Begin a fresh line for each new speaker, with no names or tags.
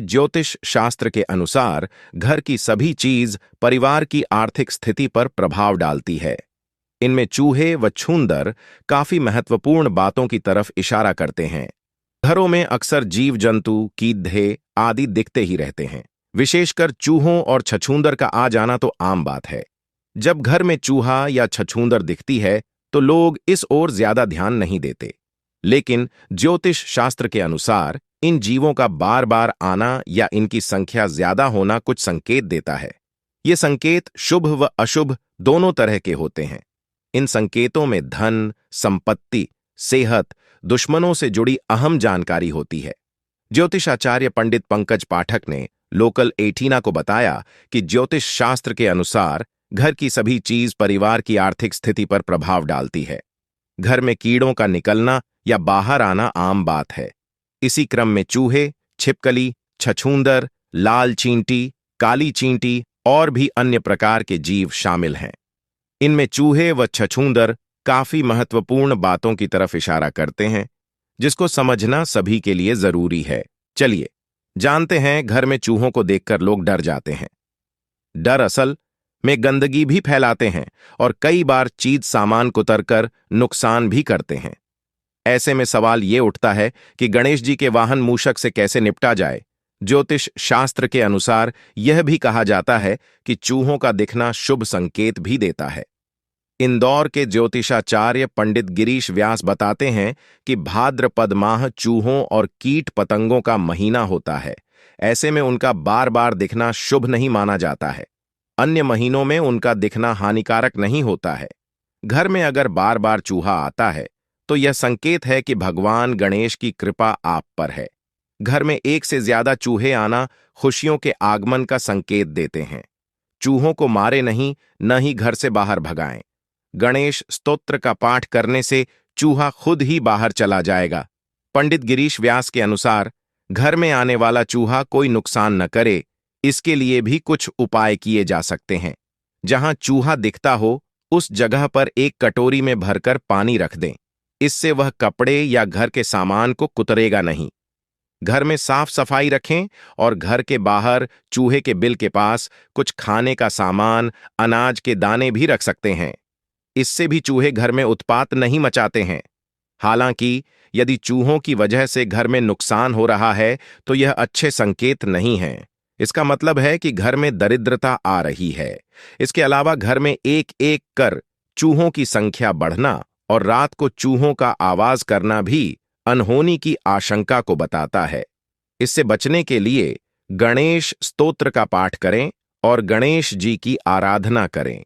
ज्योतिष शास्त्र के अनुसार घर की सभी चीज परिवार की आर्थिक स्थिति पर प्रभाव डालती है। इनमें चूहे व छूंदर काफी महत्वपूर्ण बातों की तरफ इशारा करते हैं। घरों में अक्सर जीव जंतु, कीड़े आदि दिखते ही रहते हैं। विशेषकर चूहों और छछूंदर का आ जाना तो आम बात है। जब घर में चूहा या छछूंदर दिखती है तो लोग इस ओर ज्यादा ध्यान नहीं देते, लेकिन ज्योतिष शास्त्र के अनुसार इन जीवों का बार बार आना या इनकी संख्या ज्यादा होना कुछ संकेत देता है। ये संकेत शुभ व अशुभ दोनों तरह के होते हैं। इन संकेतों में धन, संपत्ति, सेहत, दुश्मनों से जुड़ी अहम जानकारी होती है। ज्योतिषाचार्य पंडित पंकज पाठक ने लोकल 18 को बताया कि ज्योतिष शास्त्र के अनुसार घर की सभी चीज परिवार की आर्थिक स्थिति पर प्रभाव डालती है। घर में कीड़ों का निकलना या बाहर आना आम बात है। इसी क्रम में चूहे, छिपकली, छछूंदर, लाल चींटी, काली चींटी और भी अन्य प्रकार के जीव शामिल हैं। इनमें चूहे व छछूंदर काफी महत्वपूर्ण बातों की तरफ इशारा करते हैं, जिसको समझना सभी के लिए जरूरी है। चलिए जानते हैं, घर में चूहों को देखकर लोग डर जाते हैं। डर असल में गंदगी भी फैलाते हैं और कई बार चीज सामान कुतरकर नुकसान भी करते हैं। ऐसे में सवाल ये उठता है कि गणेश जी के वाहन मूषक से कैसे निपटा जाए। ज्योतिष शास्त्र के अनुसार यह भी कहा जाता है कि चूहों का दिखना शुभ संकेत भी देता है। इंदौर के ज्योतिषाचार्य पंडित गिरीश व्यास बताते हैं कि भाद्रपद माह चूहों और कीट पतंगों का महीना होता है। ऐसे में उनका बार बार दिखना शुभ नहीं माना जाता है। अन्य महीनों में उनका दिखना हानिकारक नहीं होता है। घर में अगर बार बार चूहा आता है तो यह संकेत है कि भगवान गणेश की कृपा आप पर है। घर में एक से ज्यादा चूहे आना खुशियों के आगमन का संकेत देते हैं। चूहों को मारे नहीं, न ही घर से बाहर भगाएं। गणेश स्तोत्र का पाठ करने से चूहा खुद ही बाहर चला जाएगा। पंडित गिरीश व्यास के अनुसार घर में आने वाला चूहा कोई नुकसान न करे, इसके लिए भी कुछ उपाय किए जा सकते हैं। जहां चूहा दिखता हो उस जगह पर एक कटोरी में भरकर पानी रख दें। इससे वह कपड़े या घर के सामान को कुतरेगा नहीं। घर में साफ सफाई रखें और घर के बाहर चूहे के बिल के पास कुछ खाने का सामान, अनाज के दाने भी रख सकते हैं। इससे भी चूहे घर में उत्पात नहीं मचाते हैं। हालांकि यदि चूहों की वजह से घर में नुकसान हो रहा है तो यह अच्छे संकेत नहीं है। इसका मतलब है कि घर में दरिद्रता आ रही है। इसके अलावा घर में एक एक कर चूहों की संख्या बढ़ना और रात को चूहों का आवाज करना भी अनहोनी की आशंका को बताता है। इससे बचने के लिए गणेश स्तोत्र का पाठ करें और गणेश जी की आराधना करें।